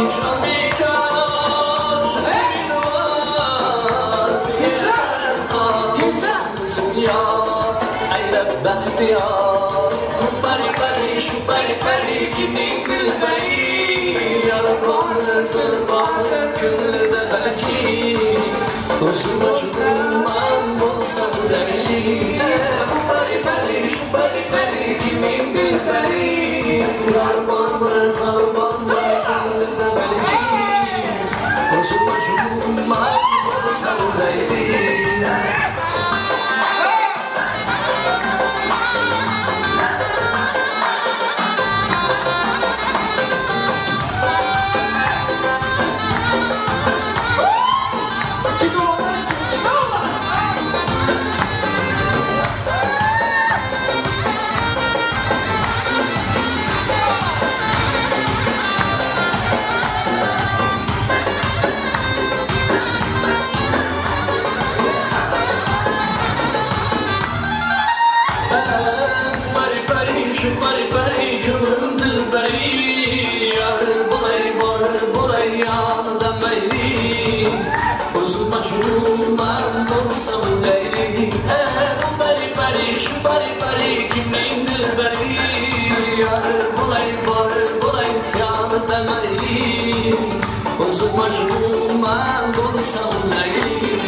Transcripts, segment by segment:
hicran bekar emin var Ziyaret kalsın ya Eylep behtiyar Bari bari şu bari bari kimin dilberi Yarabbim zırvanı küllüde belki Gözüm açılmam olsam leyli Bari bari şu bari bari kimin dilberi Yarabbim zırvanı küllüde belki Gözüm açılmam olsam leyli Bari bari şu bari bari gönlüm dilberi Yar bulay yanında meyli Uzun açılmam olsam leyli Bari bari şu bari bari kimin dilberi Yar bulay yanında meyli Uzun açılmam olsam leyli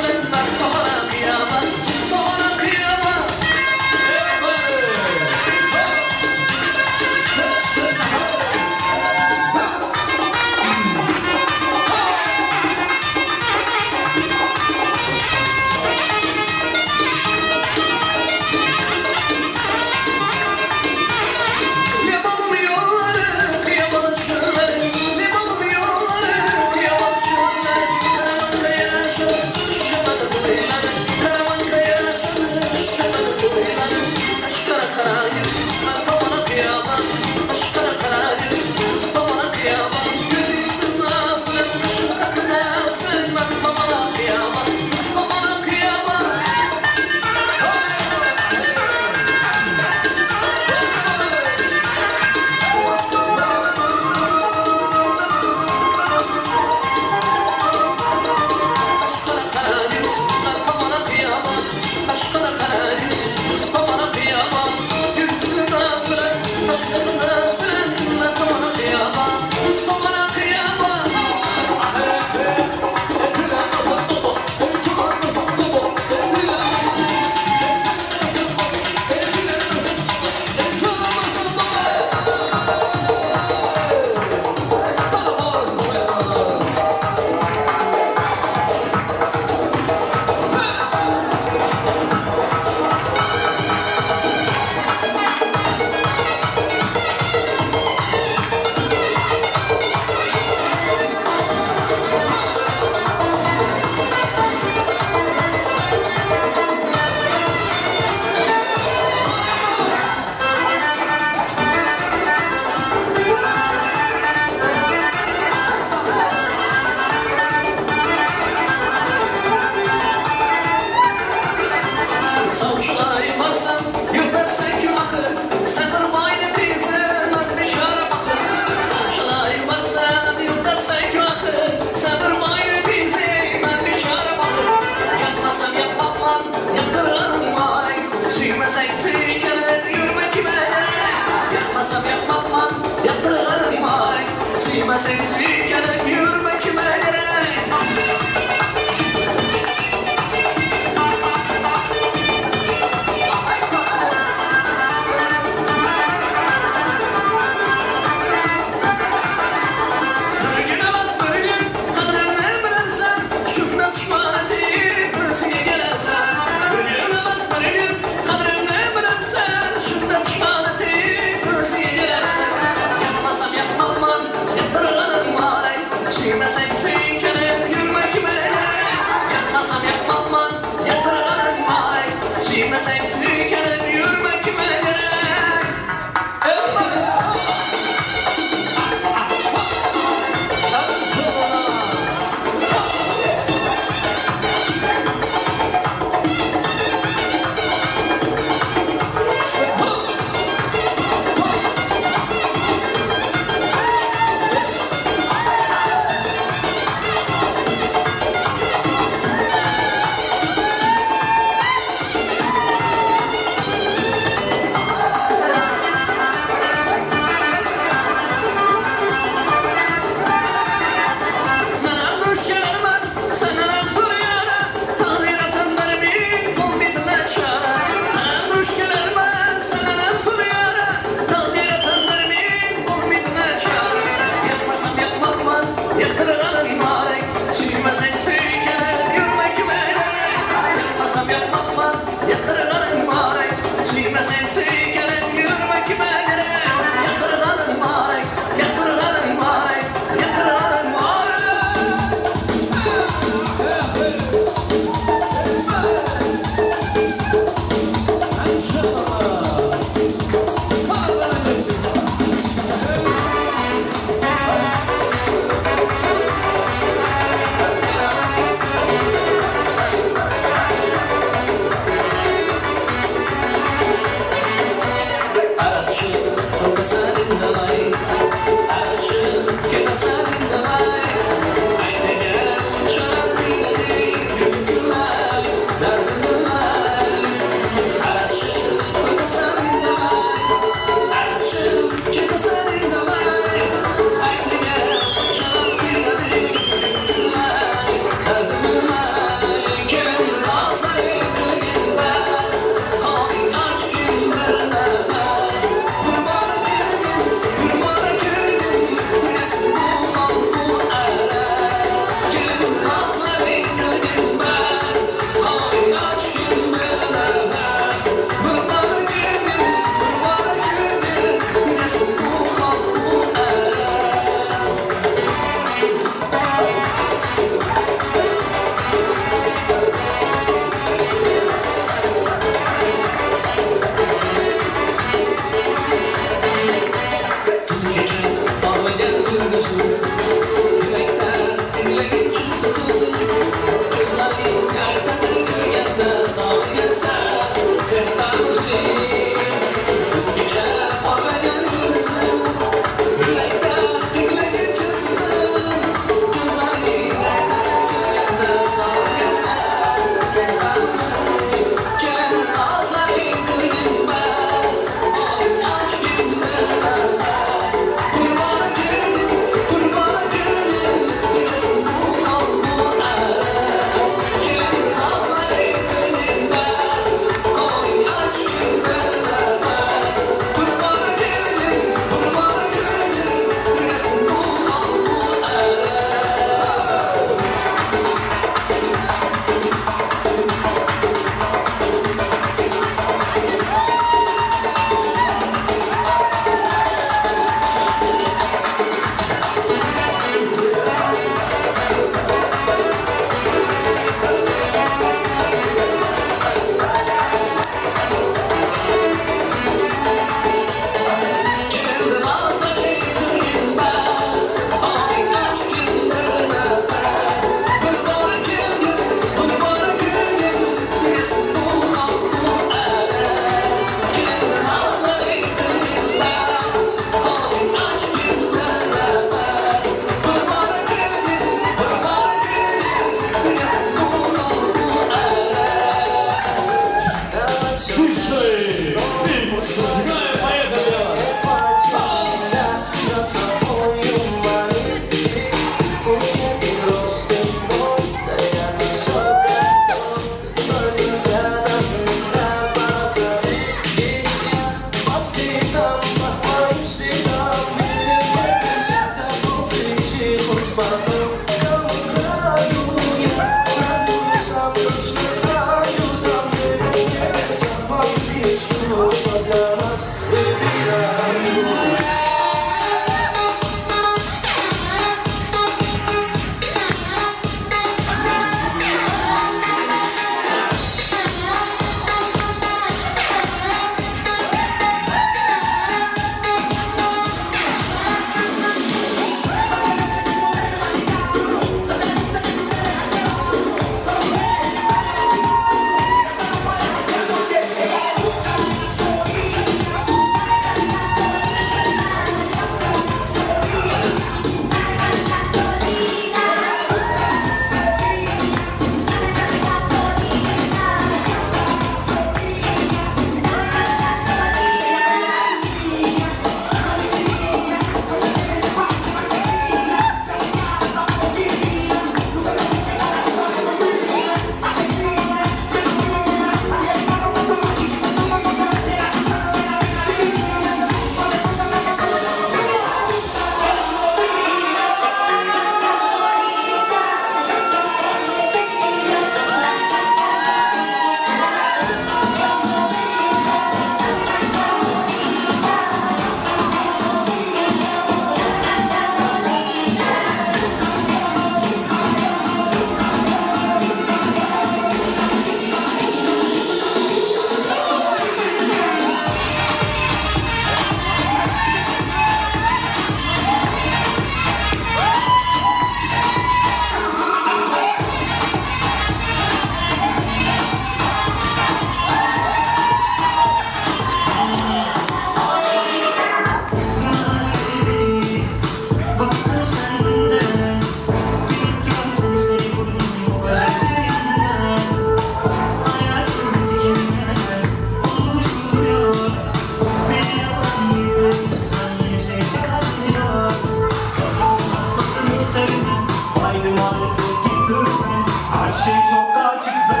mantık lütfen. Her şey çok açık ve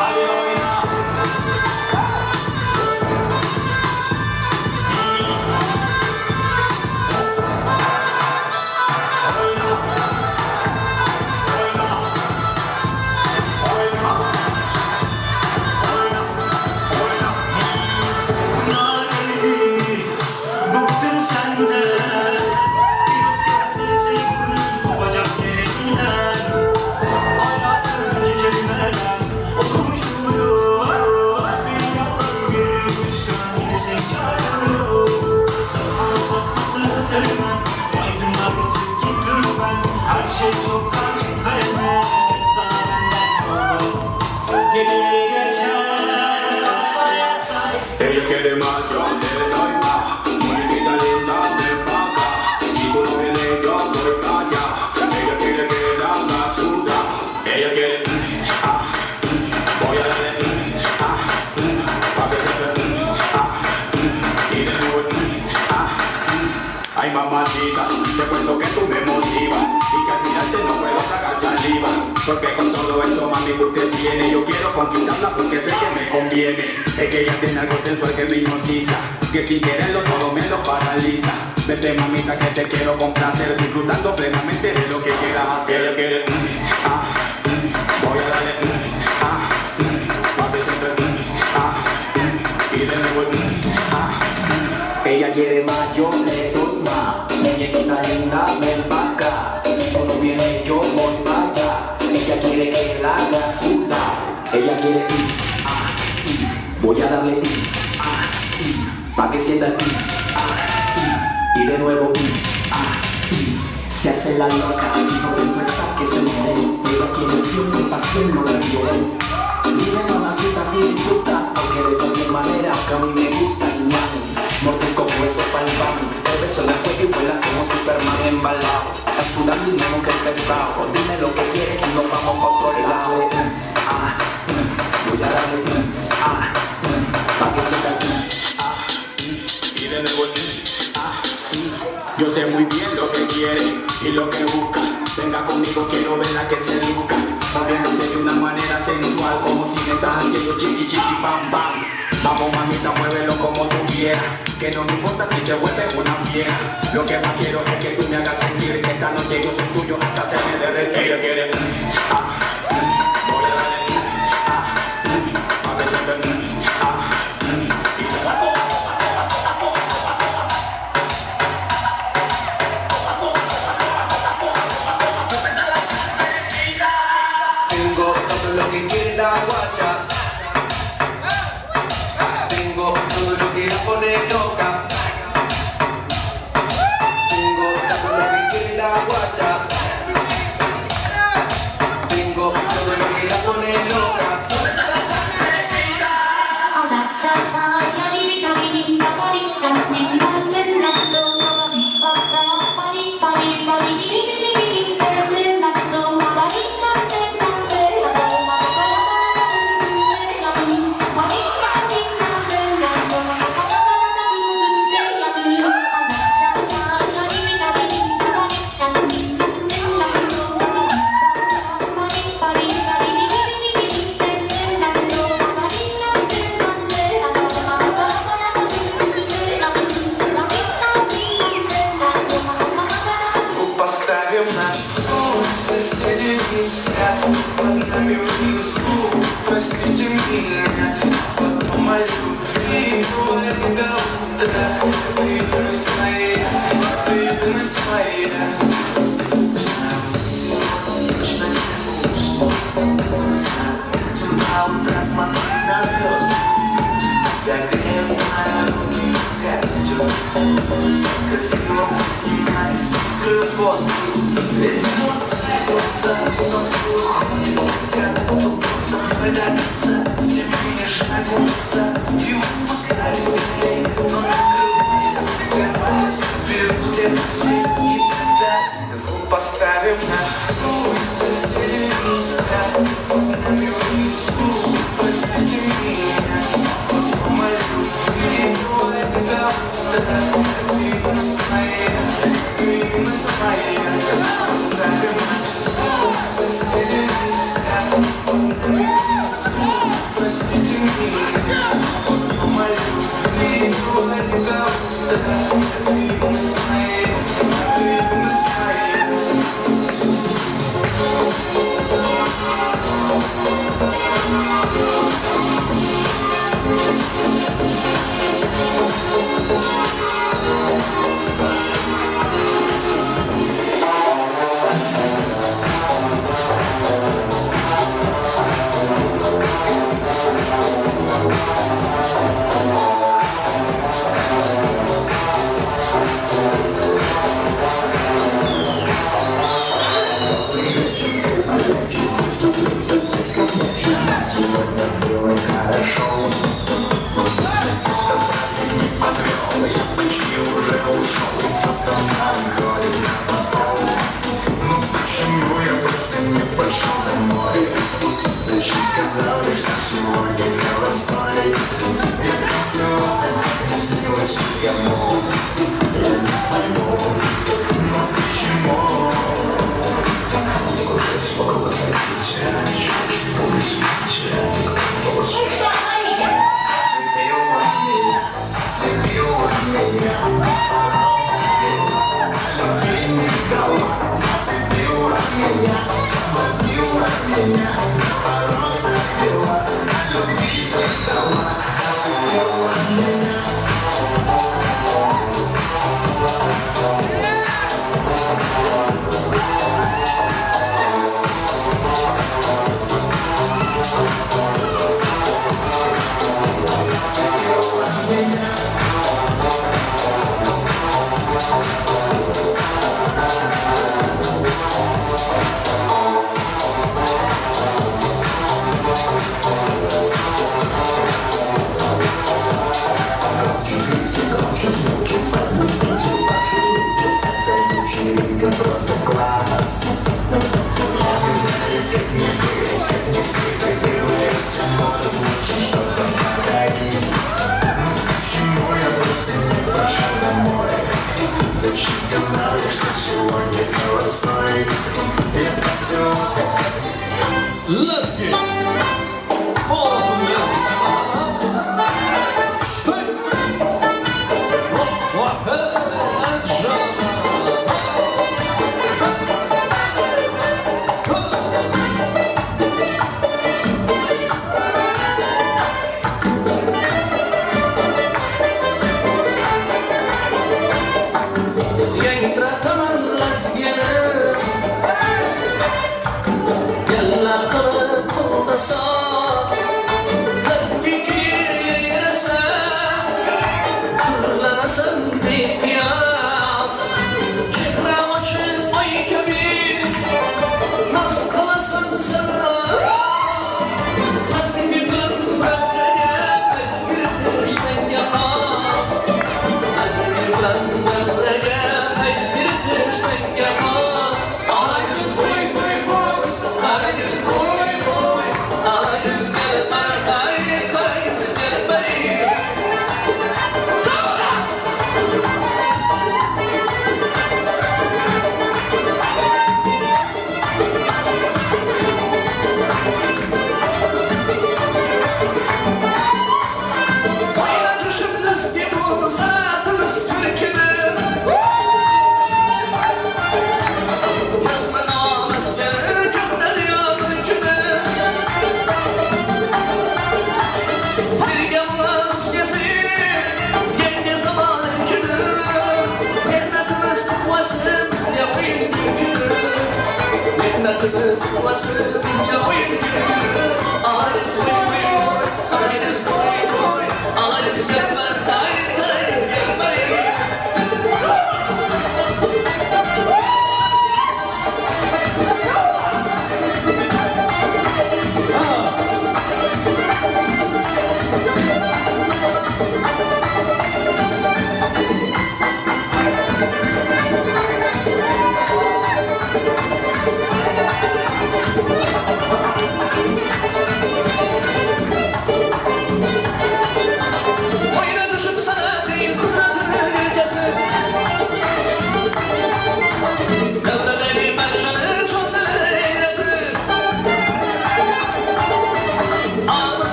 hadi oyna. Bıktım senden, yok gözleri kopacak yerinden. Hayatın geceler okumuş oluyor. Benim yollarım yürüyorsun, desek çağırıyor. Uzatması sevmem, aydınlattık git lütfen. Her şey çok açık ve net, sana benden olur. Geriye geçer kafaya tay. Ella quiere más, yo le doy más. Muñequita linda, ven pa' acá. Si tú no vienes, yo voy pa' allá. Ella quiere que la haga sudar. Ella quiere, voy a darle, pa' que se ve, y de nuevo, ay mamacita, te cuento que tú me motivas y que al mirarte no puedo tragar saliva. Porque con todo eso, mami, que usted tiene, yo quiero conquistarla porque sé que me conviene. Es que ella tiene algo sensual que me hipnotiza, que sin quererlo todo me lo paraliza. Vete mamita que te quiero complacer, disfrutando plenamente de lo que quieras hacer. Ella quiere, voy a darle, pa' que siempre, y de nuevo, Ella quiere más, yo le doy más. Muñequita linda, ven pa' acá. Si tú no vienes, yo voy pa' allá. Ella quiere que la haga sudar. Ella quiere voy a darle pa' que sienta y de nuevo se hace la loca y no demuestra que se muere. Pero quienes sienten pasión no la quieren. Dile mamacita si disfruta, porque de cualquier manera que a mí me gusta y morder como eso pa'l baño. El beso en el cuello y vuela como Superman embalado. Está sudando y mismo que pesado. Dime lo que quieres y nos vamos pa' otro lado. Voy a darle pa' que sienta y de nuevo, yo sé muy bien lo que quiere y lo que busca. Venga conmigo, quiero verla que se luzca, moviéndose de una manera sensual, como si me estás haciendo chiqui chiqui pam pam. Vamos mamita, muévelo como tú quieras, que no me importa si te vuelves una fiera. Lo que más quiero es que tú me hagas sentir que esta noche yo soy tuyo hasta se me derrete. Ella quiere, voy a darle, pa' que se ve, Tengo todo lo que quiere la guacha. Tengo todo lo que la pone loca. Tengo todo lo que quiere la guacha. Tengo todo lo que la pone loca. Поставим на стол, соседи не спят, под нами внизу, простите меня, потом о любви, не до утра, ты юность моя, ты юность моя. Знаю, сегодня точно не пусто, знаю, будем до утра смотреть на звезды, тебя греют мои руки, костюм, красиво поднимай, скрыт воздух. Ведь глаза, солнце уходит, закат, со мной родится, с тем не шагнуться, и выпускай веселей, но накрывай, скрывай, соберу всех друзей, и тогда звук поставим на стул, соседи не спят, под нами внизу, возьмите меня, потом о любви, не до утра, ты юность моя, ты юность моя. Просто класс. Я не знаю, как мне быть, как мне сказать, может лучше что-то подарить. Почему я просто не пошел домой? Зачем сказали, что сегодня холостой? Я поцелую. Let's get all from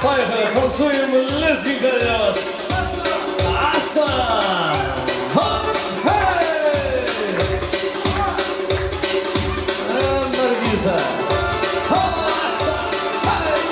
Поехали, танцуем лезгинка. Аса! Ха! Хей! Наргиза! Аса! Хей!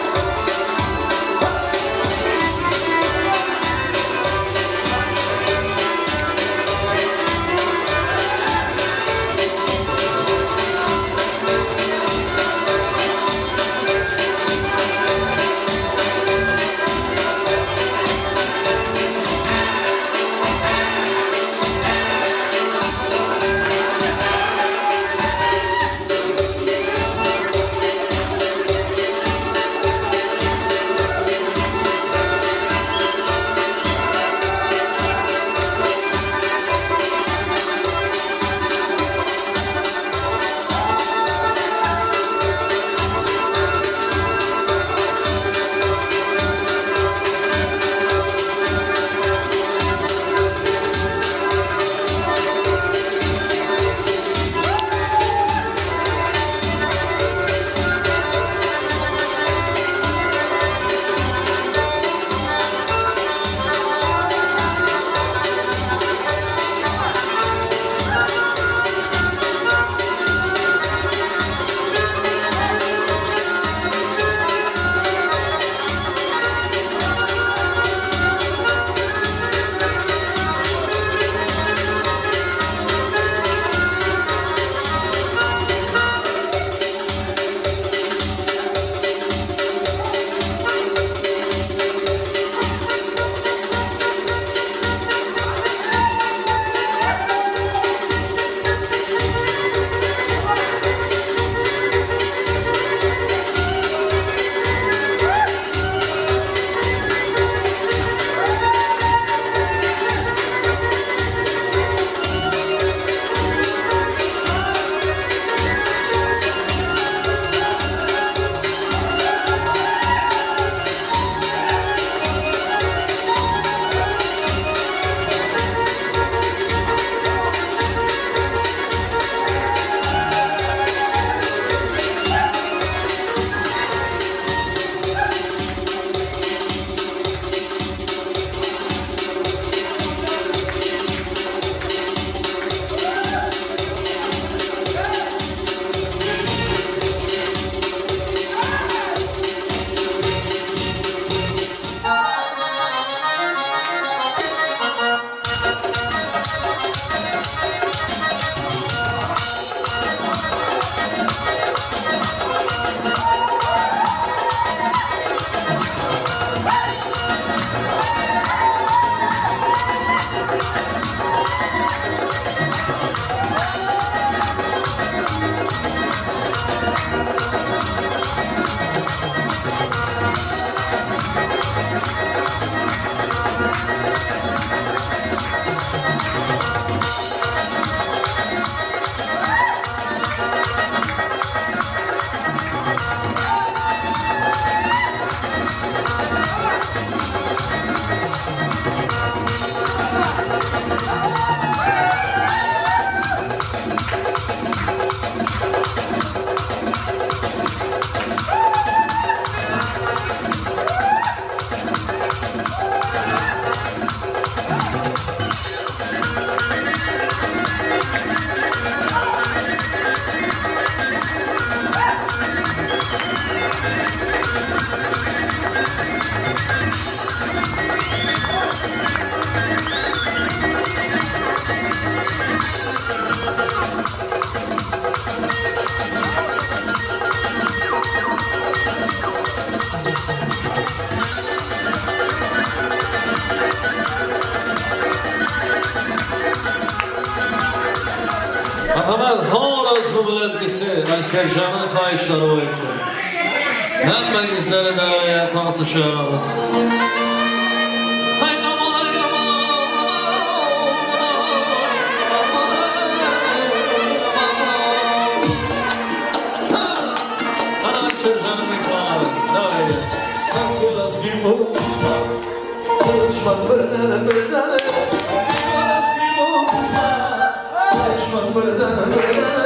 Alişercan'ın xahişleri boyunca hemmənizləri dəvəyə tansı çağırırız. Hay aman, Alişercan'ın ikramı dəvəyə. Sanki lazım olmuşsa, konuşmak bırdana bırdana. Lazım olmuşsa, konuşmak bırdana bırdana.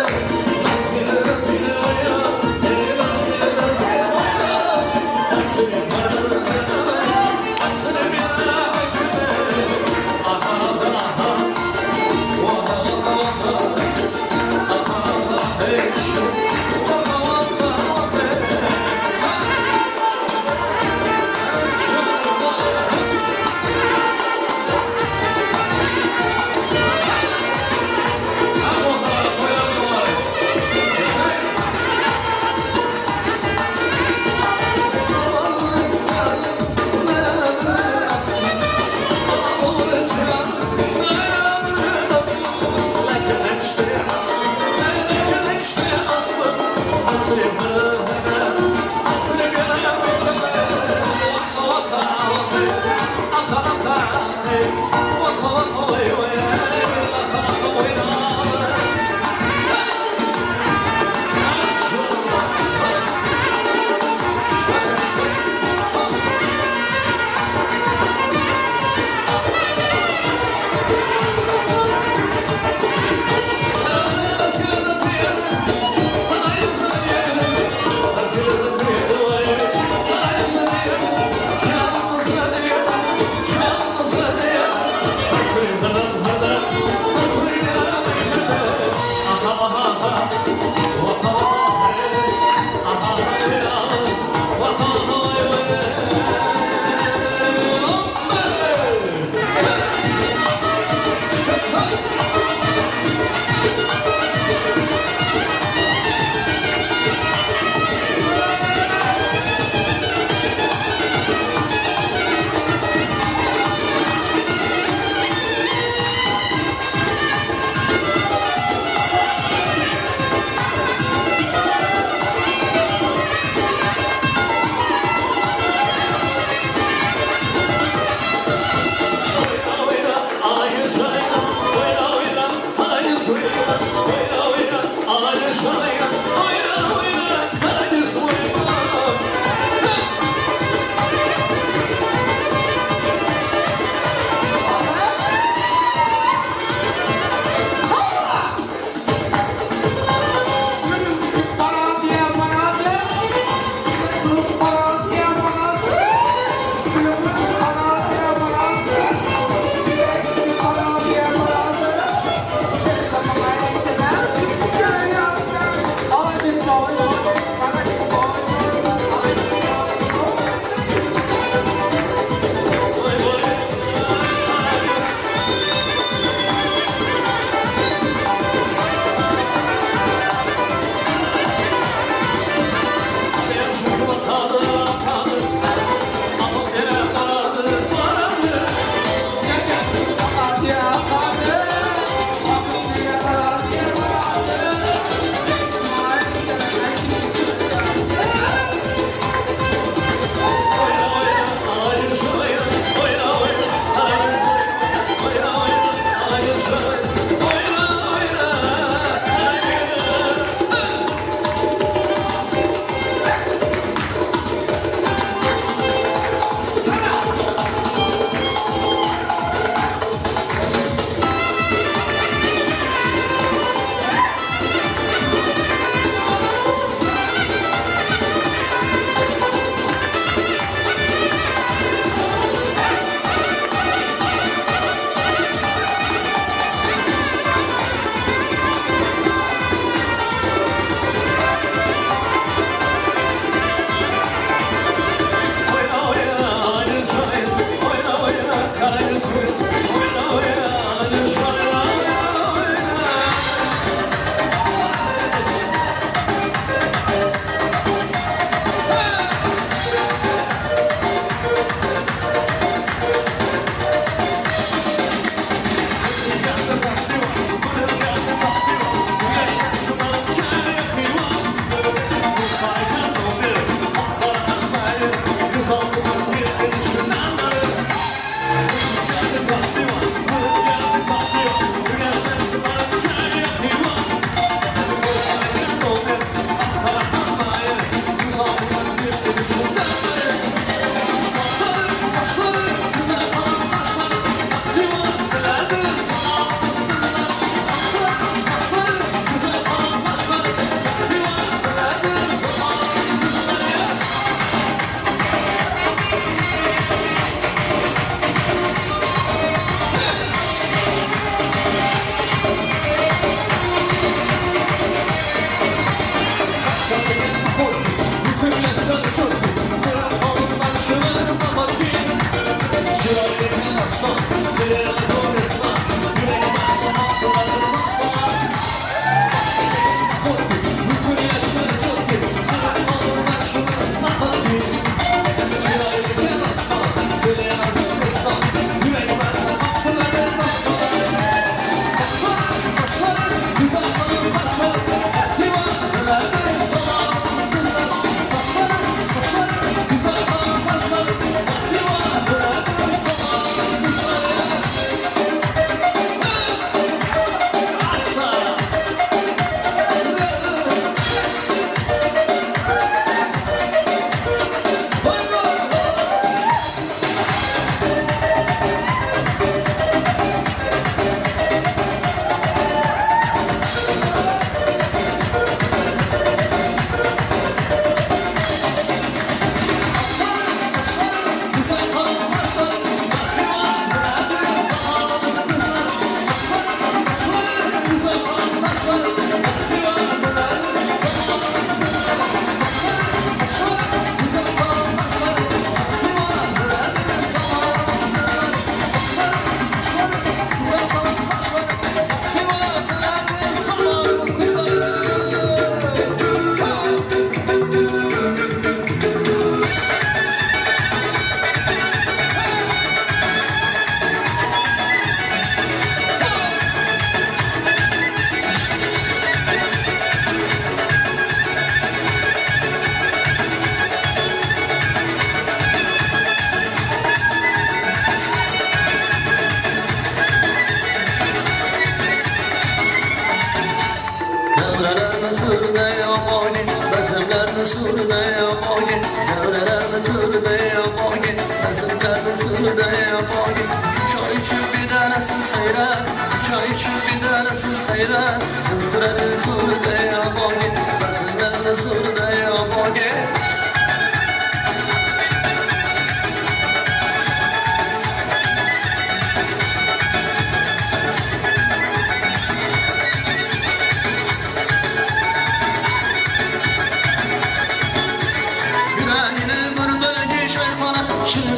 surda ya boge Devrelerle turda ya boge Dersimlerde surda ya boge Çay içip bir tanesi seyran Çay içip bir tanesi seyran Yıltırada surda ya boge Dersimlerde surda ya boge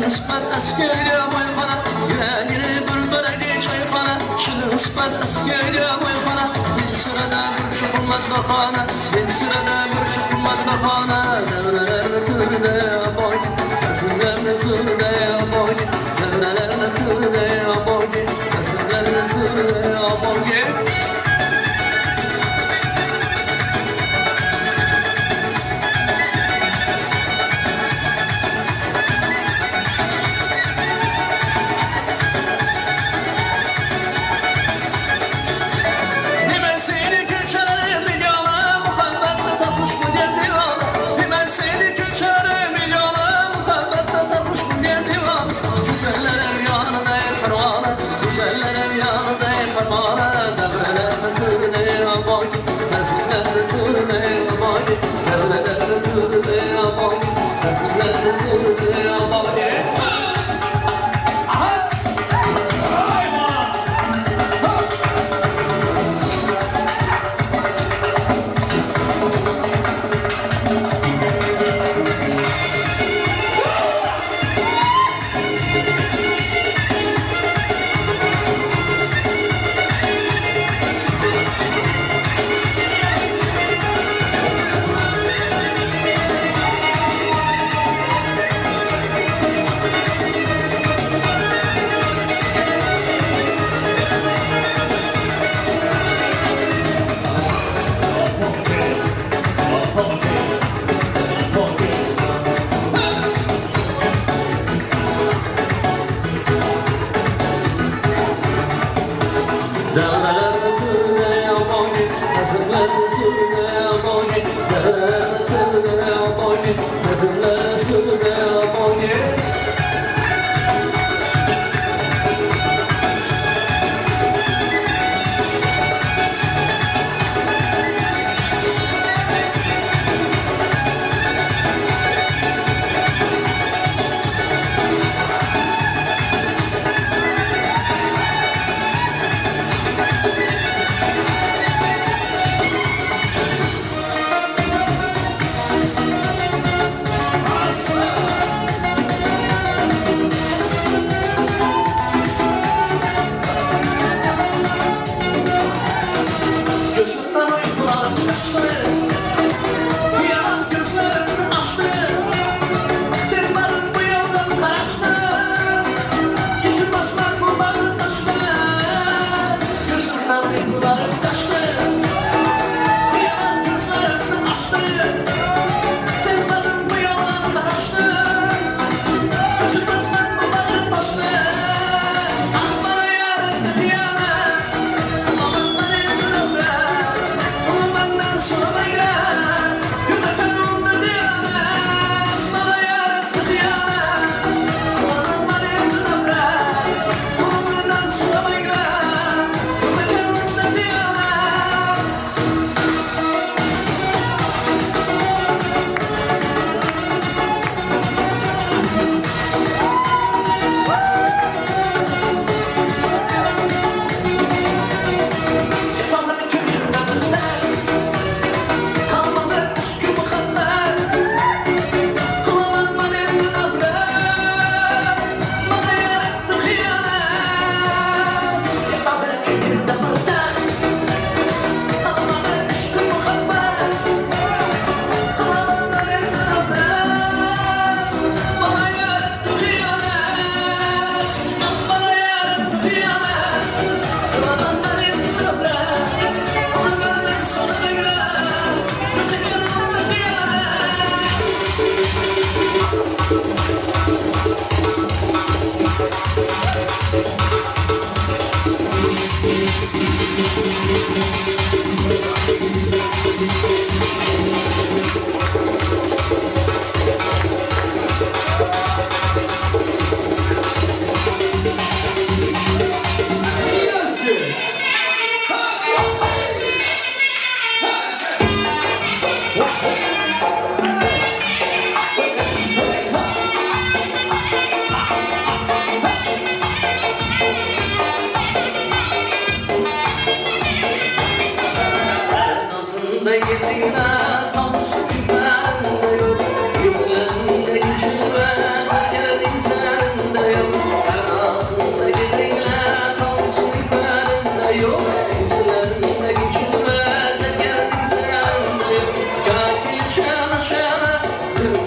Ispat askeri boyxona Yüreğini bir çayxona Şil ispat askeri boyxona Bir sırada bir çıkılmaz bahana Bir sırada bir çıkılmaz bahana Devrelerle turda ya boyci Kasırlarla surda ya boyci Devrelerle turda ya boyci Kasırlarla surda ya boyci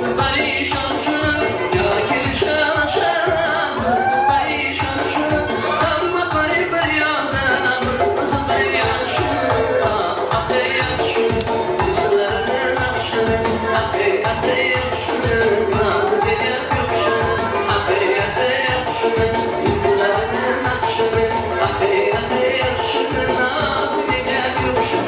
Perişan şu ya kirişan aşağı Perişan şu ama garip bir yandan Kızı bir yaşlı Akı yaşlı Yüzlerinin aşkı Akı yaşlı Nazı gece gökşü Akı yaşlı Yüzlerinin aşkı Akı yaşlı Nazı gece gökşü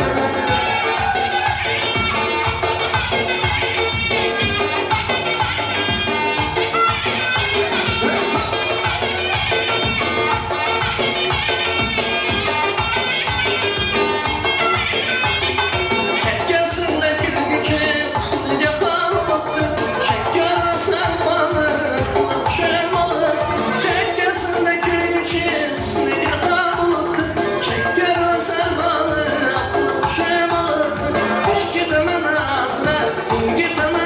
Çekkesinde gülgüçe üstüne kalmaktı Şeker sarmalı kulak şemalı Çekkesinde gülgüçe üstüne kalmaktı Şeker sarmalı kulak şemalı Hoş gitme nazme, gitme